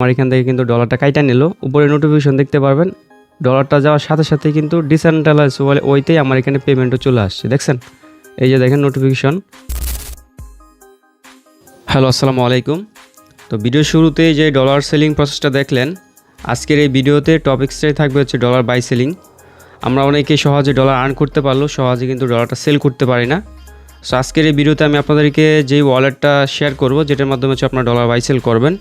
আমার এখান থেকে কিন্তু ডলারটা কাইটা নিল। উপরে নোটিফিকেশন দেখতে পারবেন, ডলারটা যাওয়ার সাথে সাথে কিন্তু ডিসেন্ট্রালাইজ ওইতেই আমার এখানে পেমেন্টও চলে আসছে। দেখছেন, এই যে দেখেন নোটিফিকেশন। হ্যালো, আসসালামু আলাইকুম। তো ভিডিওর শুরুতে যে ডলার সেলিং প্রসেসটা দেখলেন, আজকের এই ভিডিওতে টপিক্সটাই থাকবে হচ্ছে ডলার বাই সেলিং। আমরা অনেকে সহজে ডলার আর্ন করতে পারলেও সহজে কিন্তু ডলারটা সেল করতে পারি না। সো আজকের এই ভিডিওতে আমি আপনাদেরকে যেই ওয়ালেটটা শেয়ার করব, যেটার মাধ্যমে হচ্ছে আপনার ডলার বাই সেল করবেন।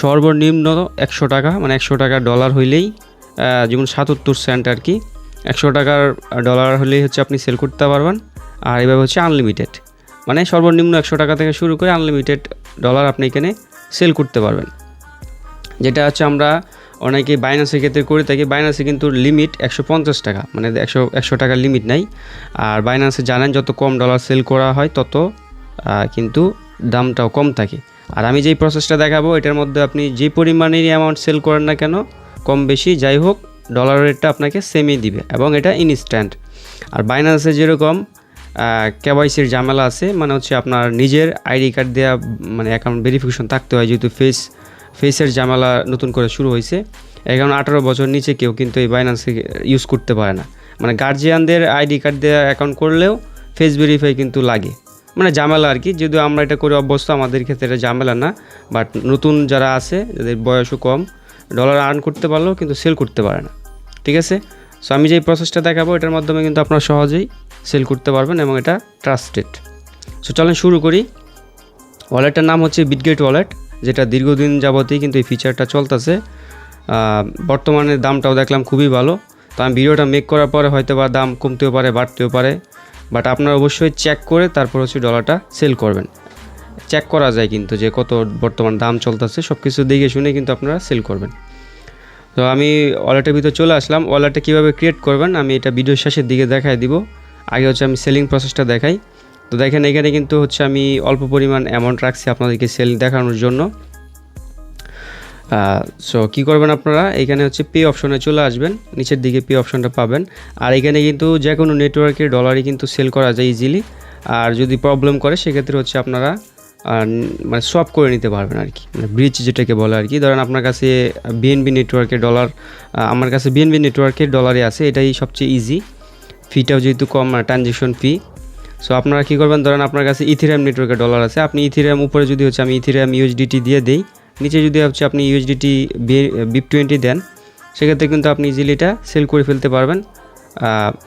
সর্বনিম্ন 100 টাকা, মানে 100 টাকার ডলার হইলেই, যেমন 77 সেন্ট আর কি, 100 টাকার ডলার হলেই হচ্ছে আপনি সেল করতে পারবেন। আর এভাবে হচ্ছে আনলিমিটেড, মানে সর্বনিম্ন 100 টাকা থেকে শুরু করে আনলিমিটেড ডলার আপনি এখানে সেল করতে পারবেন। যেটা হচ্ছে আমরা অনেকে বাইন্যান্সের ক্ষেত্রে করে থাকি। বাইন্যান্সে কিন্তু লিমিট 150 টাকা, মানে 100 টাকার লিমিট নাই। আর বাইন্যান্সে জানেন যত কম ডলার সেল করা হয় তত কিন্তু দামটাও কম থাকে। আর আমি যেই প্রসেসটা দেখাবো, এটার মধ্যে আপনি যে পরিমাণেরই অ্যামাউন্ট সেল করেন না কেন, কম বেশি যাই হোক, ডলার রেটটা আপনাকে সেমই দিবে এবং এটা ইনস্ট্যান্ট। আর বাইন্যান্সে যেরকম কেওয়াইসির ঝামেলা আছে, মানে হচ্ছে আপনার নিজের আইডি কার্ড দেওয়া, মানে অ্যাকাউন্ট ভেরিফিকেশন থাকতে হয়, যেহেতু ফেসের ঝামেলা নতুন করে শুরু হয়েছে। এখন 18 বছর নিচে কেউ কিন্তু এই বাইন্যান্সে ইউজ করতে পারে না। মানে গার্জিয়ানদের আইডি কার্ড দেওয়া অ্যাকাউন্ট করলেও ফেস ভেরিফাই কিন্তু লাগে, মানে ঝামেলা আর কি। যদিও আমরা এটা করে অভ্যস্ত, আমাদের ক্ষেত্রে এটা ঝামেলা না। বাট নতুন যারা আছে, যাদের বয়সও কম, ডলার আর্ন করতে পারলেও কিন্তু সেল করতে পারে না। ঠিক আছে, সো আমি যেই প্রসেসটা দেখাবো, এটার মাধ্যমে কিন্তু আপনারা সহজেই সেল করতে পারবেন এবং এটা ট্রাস্টেড। সো চলেন শুরু করি। ওয়ালেটটার নাম হচ্ছে বিটগেট ওয়ালেট, যেটা দীর্ঘদিন যাবতই কিন্তু এই ফিচারটা চলতেছে। বর্তমানে দামটাও দেখলাম খুবই ভালো। তো আমি ভিডিওটা মেক করার পরে হয়তো বা দাম কমতেও পারে, বাড়তেও পারে। বাট আপনারা অবশ্যই চেক করে তারপর হচ্ছে ডলারটা সেল করবেন। চেক করা যায় কিন্তু যে কত বর্তমান দাম চলতেছে, সব কিছু দেখে শুনে কিন্তু আপনারা সেল করবেন। তো আমি ওয়ালেটের ভিতরে চলে আসলাম। ওয়ালেটটা কীভাবে ক্রিয়েট করবেন আমি এটা ভিডিওর শেষের দিকে দেখাই দিব। আগে হচ্ছে আমি সেলিং প্রসেসটা দেখাই। তো দেখেন, এখানে কিন্তু হচ্ছে আমি অল্প পরিমাণ অ্যামাউন্ট রাখছি আপনাদেরকে সেল দেখানোর জন্য। সো কী করবেন আপনারা, এখানে হচ্ছে পে অপশনে চলে আসবেন, নিচের দিকে পে অপশনটা পাবেন। আর এখানে কিন্তু যে কোনো নেটওয়ার্কের ডলারই কিন্তু সেল করা যায় ইজিলি। আর যদি প্রবলেম করে সেক্ষেত্রে হচ্ছে আপনারা মানে সোয়াপ করে নিতে পারবেন আর কি, মানে ব্রিজ যেটাকে বলে আর কি। ধরেন আপনার কাছে বিএনবি নেটওয়ার্কের ডলার, আমার কাছে বিএনবি নেটওয়ার্কের ডলারই আছে, এটাই সবচেয়ে ইজি। ফিটাও যেহেতু কম, ট্রানজেকশন ফি। সো আপনারা কী করবেন, ধরেন আপনার কাছে ইথেরিয়াম নেটওয়ার্কের ডলার আছে, আপনি ইথেরিয়াম উপরে যদি হচ্ছে আমি ইথেরিয়াম ইউএসডিটি দিয়ে দেই, নিচে যদি হচ্ছে আপনি ইউএসডিটি BIP20 দেন, সেক্ষেত্রে কিন্তু আপনি ইজিলি এটা সেল করে ফেলতে পারবেন।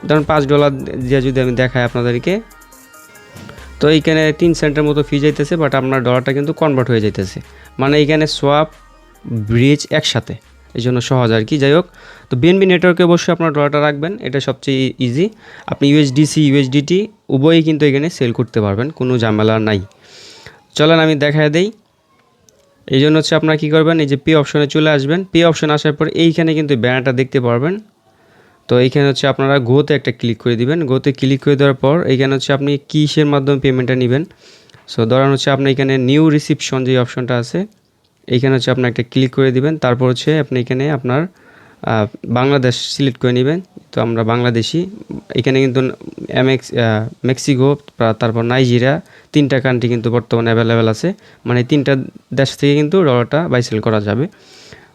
ধরুন $5 দিয়ে যদি আমি দেখাই আপনাদেরকে, তো এইখানে 3 সেন্টের মতো ফি যাইতেছে, বাট আপনার ডলারটা কিন্তু কনভার্ট হয়ে যাইতেছে। মানে এইখানে সোয়াপ ব্রিজ একসাথে, এই জন্য সহজ আর কি। যাই হোক, তো বিএনবি নেটওয়ার্কে অবশ্যই আপনার ডলারটা রাখবেন, এটা সবচেয়ে ইজি। আপনি ইউএসডিসি ইউএসডিটি উভয়ই কিন্তু এখানে সেল করতে পারবেন, কোনো ঝামেলা নাই। চলেন আমি দেখায় দেই। এই জন্য হচ্ছে আপনারা কী করবেন, এই যে পে অপশনে চলে আসবেন। পে অপশন আসার পর এইখানে কিন্তু ব্যানারটা দেখতে পারবেন। তো এইখানে হচ্ছে আপনারা গোতে একটা ক্লিক করে দিবেন। গোতে ক্লিক করে দেওয়ার পর এইখানে হচ্ছে আপনি কিসের মাধ্যমে পেমেন্টটা নেবেন। সো ধরেন হচ্ছে আপনি এখানে নিউ রিসিপশন যে অপশনটা আছে, এইখানে হচ্ছে আপনি একটা ক্লিক করে দিবেন। তারপর হচ্ছে আপনি এখানে আপনার বাংলাদেশ সিলেক্ট করে নেবেন। তো আমরা বাংলাদেশি, এখানে কিন্তু মেক্সিকো, তারপর নাইজেরিয়া, 3টা কান্ট্রি কিন্তু বর্তমানে অ্যাভেলেবেল আছে। মানে 3টা দেশ থেকে কিন্তু ডলারটা বাই সেল করা যাবে।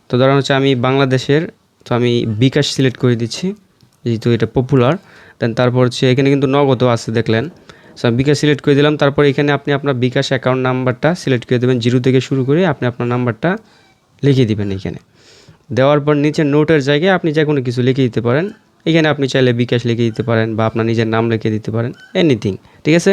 তো ধরেন হচ্ছে আমি বাংলাদেশের, তো আমি বিকাশ সিলেক্ট করে দিচ্ছি যেহেতু এটা পপুলার। দেন তারপর হচ্ছে এখানে কিন্তু নগদও আছে দেখলেন। সো বিকাশ সিলেক্ট করে দিলাম। তারপর এখানে আপনি আপনার বিকাশ অ্যাকাউন্ট নাম্বারটা সিলেক্ট করে দেবেন, 0 থেকে শুরু করে আপনি আপনার নাম্বারটা লিখে দিবেন। এখানে দেওয়ার পর নিচে নোটের জায়গায় আপনি যে কোনো কিছু লিখে দিতে পারেন। এখানে আপনি চাইলে বিকাশ লিখে দিতে পারেন বা আপনার নিজের নাম লিখে দিতে পারেন, এনিথিং। ঠিক আছে,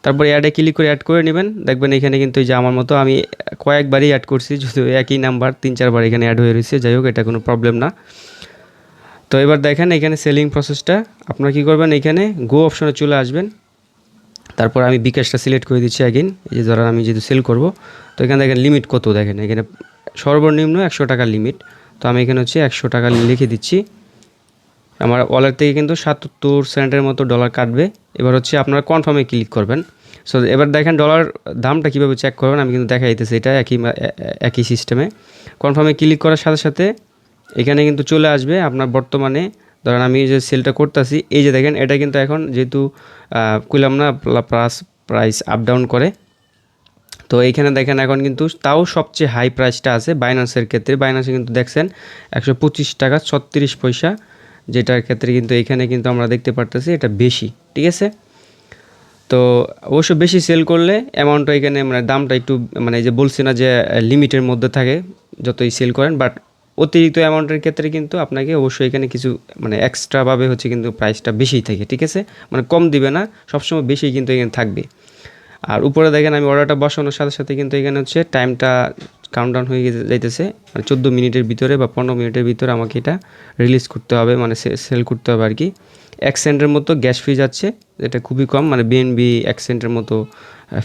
তারপর অ্যাডে ক্লিক করে অ্যাড করে নেবেন। দেখবেন এখানে কিন্তু এই যে আমার মতো আমি কয়েকবারই অ্যাড করছি, যদিও একই নাম্বার 3-4 বার এখানে অ্যাড হয়ে রয়েছে। যাই হোক, এটা কোনো প্রবলেম না। তো এবার দেখেন এখানে সেলিং প্রসেসটা আপনারা কী করবেন, এখানে গো অপশনে চলে আসবেন। তারপর আমি বিকাশটা সিলেক্ট করে দিচ্ছি অ্যাগেন। এই যে ধরেন আমি যেহেতু সেল করব, তো এখানে দেখেন লিমিট কত, দেখেন এখানে সর্বনিম্ন 100 টাকা লিমিট। তো আমি এখানে হচ্ছে 100 টাকা লিখে দিচ্ছি। আমার ওয়ালেট থেকে কিন্তু 77 সেন্টের মতো ডলার কাটবে। এবার হচ্ছে আপনারা কনফার্মে ক্লিক করবেন। সো এবার দেখেন ডলার দামটা কীভাবে চেক করবেন, আমি কিন্তু দেখা দিতেছি এটা একই সিস্টেমে। কনফার্মে ক্লিক করার সাথে সাথে এখানে কিন্তু চলে আসবে আপনার বর্তমানে, ধরেন আমি যে সেলটা করতেছি, এই যে দেখেন এটা কিন্তু এখন যেহেতু কইলাম না প্রাইস আপ ডাউন করে, তো এইখানে দেখেন এখন কিন্তু তাও সবচেয়ে হাই প্রাইসটা আছে বাইন্যান্সের ক্ষেত্রে। বাইন্যান্সে কিন্তু দেখছেন 125 টাকা 36 পয়সা, যেটার ক্ষেত্রে কিন্তু এখানে কিন্তু আমরা দেখতে পারতেছি এটা বেশি, ঠিক আছে। তো অবশ্য বেশি সেল করলে অ্যামাউন্টটা এখানে মানে দামটা একটু মানে এই যে বলছি না যে লিমিটের মধ্যে থাকে যতই সেল করেন, বাট অতিরিক্ত অ্যামাউন্টের ক্ষেত্রে কিন্তু আপনাকে অবশ্যই এখানে কিছু মানে এক্সট্রাভাবে হচ্ছে কিন্তু প্রাইসটা বেশিই থাকে, ঠিক আছে। মানে কম দিবে না, সবসময় বেশি কিন্তু এখানে থাকবে। আর উপরে দেখেন আমি অর্ডারটা বসানোর সাথে সাথে কিন্তু এখানে হচ্ছে টাইমটা কাউন্টডাউন হয়ে যাইতেছে, মানে 14 মিনিটের ভিতরে বা 15 মিনিটের ভিতরে আমাকে এটা রিলিজ করতে হবে, মানে সেল করতে হবে আর কি। 1 সেন্টের মতো গ্যাস ফি যাচ্ছে, এটা খুবই কম, মানে বিএনবি 1 সেন্টের মতো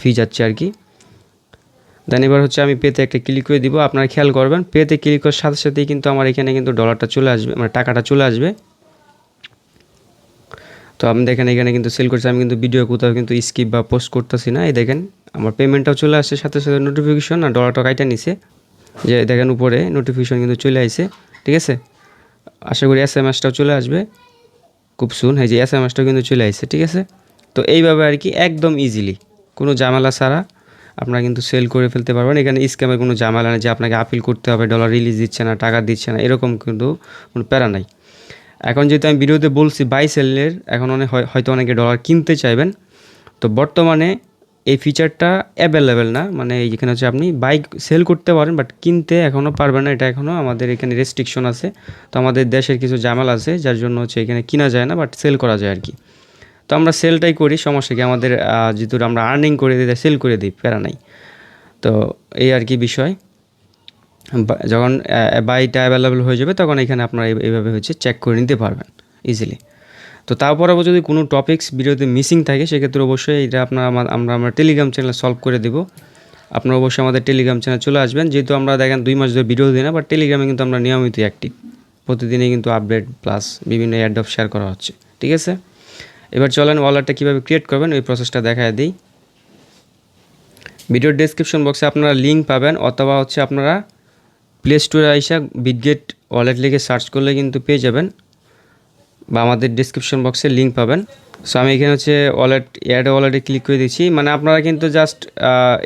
ফি যাচ্ছে আর কি। দেন এবার হচ্ছে আমি পেতে একটা ক্লিক করে দিব। আপনারা খেয়াল করবেন পেতে ক্লিক করার সাথে সাথেই কিন্তু আমার এখানে কিন্তু ডলারটা চলে আসবে, মানে টাকাটা চলে আসবে। তো আপনি দেখেন এখানে কিন্তু সেল করছে, আমি কিন্তু ভিডিও কোথাও কিন্তু স্কিপ বা পোস্ট করতেছি না। এই দেখেন আমার পেমেন্টটাও চলে আসছে, সাথে সাথে নোটিফিকেশন আর ডলারটা কাইটা নিছে, যে দেখেন উপরে নোটিফিকেশন কিন্তু চলে আসছে, ঠিক আছে। আশা করি এসএমএসটাও চলে আসবে খুব সুন। এই যে এসএমএসটাও কিন্তু চলে আসছে, ঠিক আছে। তো এইভাবে আর কি একদম ইজিলি কোনো ঝামেলা ছাড়া আপনারা কিন্তু সেল করে ফেলতে পারবেন। এখানে স্ক্যামের কোনো ঝামেলা নেই যে আপনাকে আপিল করতে হবে, ডলার রিলিজ দিচ্ছে না, টাকা দিচ্ছে না, এরকম কিন্তু কোনো প্যারা নাই। এখন যেহেতু আমি ভিডিওতে বলছি বাই সেলের, এখন হয়তো অনেকে ডলার কিনতে চাইবেন, তো বর্তমানে এই ফিচারটা অ্যাভেলেবেল না, মানে এখানে হচ্ছে আপনি বাইক সেল করতে পারেন বাট কিনতে এখনও পারবেন না, এটা এখনও আমাদের এখানে রেস্ট্রিকশন আছে। তো আমাদের দেশের কিছু ঝামেলা আছে যার জন্য হচ্ছে এখানে কিনা যায় না, বাট সেল করা যায় আর কি। তো আমরা সেলটাই করি, সমস্যা কি, আমাদের যেহেতু আমরা আর্নিং করে দিই সেল করে দিই, প্যারা নাই। তো এই আর কি বিষয়। যখন বাইটা অ্যাভেলেবেল হয়ে যাবে তখন এখানে আপনারা এইভাবে হচ্ছে চেক করে নিতে পারবেন ইজিলি। তো তারপরেও যদি কোনো টপিক্স ভিডিওতে মিসিং থাকে সেক্ষেত্রে অবশ্যই এটা আমরা টেলিগ্রাম চ্যানেলে সলভ করে দেব। আপনারা অবশ্যই আমাদের টেলিগ্রাম চ্যানেল চলে আসবেন, যেহেতু আমরা দেখেন 2 মাস ধরে ভিডিও দিই না, বাট টেলিগ্রামে কিন্তু আমরা নিয়মিত অ্যাক্টিভ, প্রতিদিনই কিন্তু আপডেট প্লাস বিভিন্ন অ্যাডপ শেয়ার করা হচ্ছে, ঠিক আছে। এবার চলেন ওয়ালেটটা কীভাবে ক্রিয়েট করবেন ওই প্রসেসটা দেখায় দিই। ভিডিওর ডেসক্রিপশন বক্সে আপনারা লিঙ্ক পাবেন, অথবা হচ্ছে আপনারা প্লে স্টোরে আইসা বিটগেট ওয়ালেট লিখে সার্চ করলে কিন্তু পেয়ে যাবেন, বা আমাদের ডিসক্রিপশন বক্সে লিঙ্ক পাবেন। সো আমি এখানে হচ্ছে ওয়ালেটে ক্লিক করে দিচ্ছি, মানে আপনারা কিন্তু জাস্ট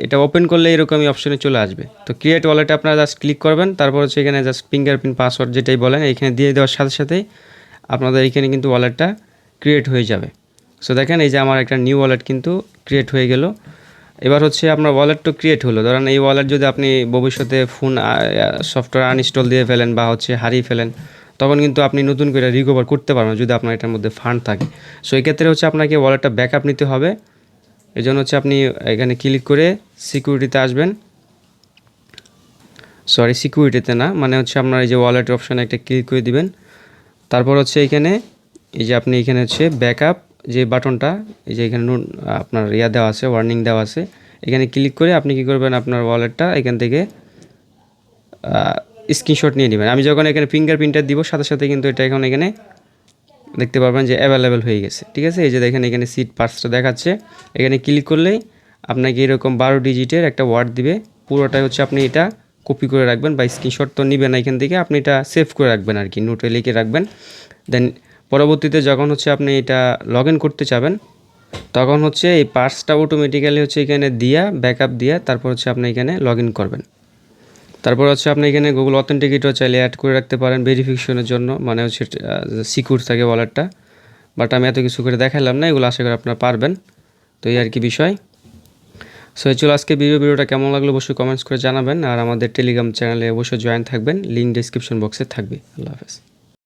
এটা ওপেন করলে এরকমই অপশনে চলে আসবে। তো ক্রিয়েট ওয়ালেটে আপনারা জাস্ট ক্লিক করবেন, তারপর হচ্ছে এখানে জাস্ট ফিঙ্গারপ্রিন্ট পাসওয়ার্ড যেটাই বলেন এখানে দিয়ে দেওয়ার সাথে সাথেই আপনাদের এখানে কিন্তু ওয়ালেটটা ক্রিয়েট হয়ে যাবে। সো দেখেন এই যে আমার একটা নিউ ওয়ালেট কিন্তু ক্রিয়েট হয়ে গেল। এবার হচ্ছে আপনার ওয়ালেট তো ক্রিয়েট হলো, ধরেন এই ওয়ালেট যদি আপনি ভবিষ্যতে ফোন সফটওয়্যার আনইনস্টল দিয়ে ফেলেন বা হচ্ছে হারিয়ে ফেলেন, তখন কিন্তু আপনি নতুন করে রিকভার করতে পারবেন যদি আপনার এটার মধ্যে ফান্ড থাকে। সো এই ক্ষেত্রে হচ্ছে আপনাকে ওয়ালেটটা ব্যাকআপ নিতে হবে। এই জন্য হচ্ছে আপনি এখানে ক্লিক করে সিকিউরিটিতে আসবেন, সরি সিকিউরিটিতে না, মানে হচ্ছে আপনার এই যে ওয়ালেট অপশানে একটা ক্লিক করে দিবেন। তারপর হচ্ছে এখানে এই যে আপনি এখানে হচ্ছে ব্যাকআপ যে বাটনটা, এই যে এখানে আপনার দেওয়া আছে, ওয়ার্নিং দেওয়া আছে, এখানে ক্লিক করে আপনি কী করবেন, আপনার ওয়ালেটটা এখান থেকে স্ক্রিনশট নিয়ে নেবেন। আমি যখন এখানে ফিঙ্গারপ্রিন্টটা দিব সাথে সাথে কিন্তু এটা এখন এখানে দেখতে পারবেন যে অ্যাভেলেবেল হয়ে গেছে, ঠিক আছে। এই যে দেখেন এখানে সিট পার্সটা দেখাচ্ছে, এখানে ক্লিক করলেই আপনাকে এরকম 12 ডিজিটের একটা ওয়ার্ড দিবে, পুরোটাই হচ্ছে আপনি এটা কপি করে রাখবেন বা স্ক্রিনশট তো নেবেন না, এখান থেকে আপনি এটা সেভ করে রাখবেন আর কি, নোটে লিখে রাখবেন। দেন পরবর্তীতে যখন হচ্ছে আপনি এটা লগ ইন করতে চাবেন তখন হচ্ছে এই পার্সটা অটোমেটিক্যালি হচ্ছে এখানে দিয়া ব্যাকআপ দিয়া তারপর হচ্ছে আপনি এখানে লগ ইন করবেন। তারপর হচ্ছে আপনি এখানে গুগল অথেন্টিকেটর চাইলে অ্যাড করে রাখতে পারেন ভেরিফিকেশনের জন্য, মানে হচ্ছে সিকিউর থাকে ওয়ালেটটা। বাট আমি এত কিছু করে দেখালাম না, এগুলো আশা করি আপনারা পারবেন। তো এই আর কি বিষয়। সো চলো আজকে ভিডিওটা কেমন লাগলো অবশ্যই কমেন্টস করে জানাবেন, আর আমাদের টেলিগ্রাম চ্যানেলে অবশ্যই জয়েন থাকবেন, লিঙ্ক ডিসক্রিপশন বক্সে থাকবে। আল্লাহ হাফেজ।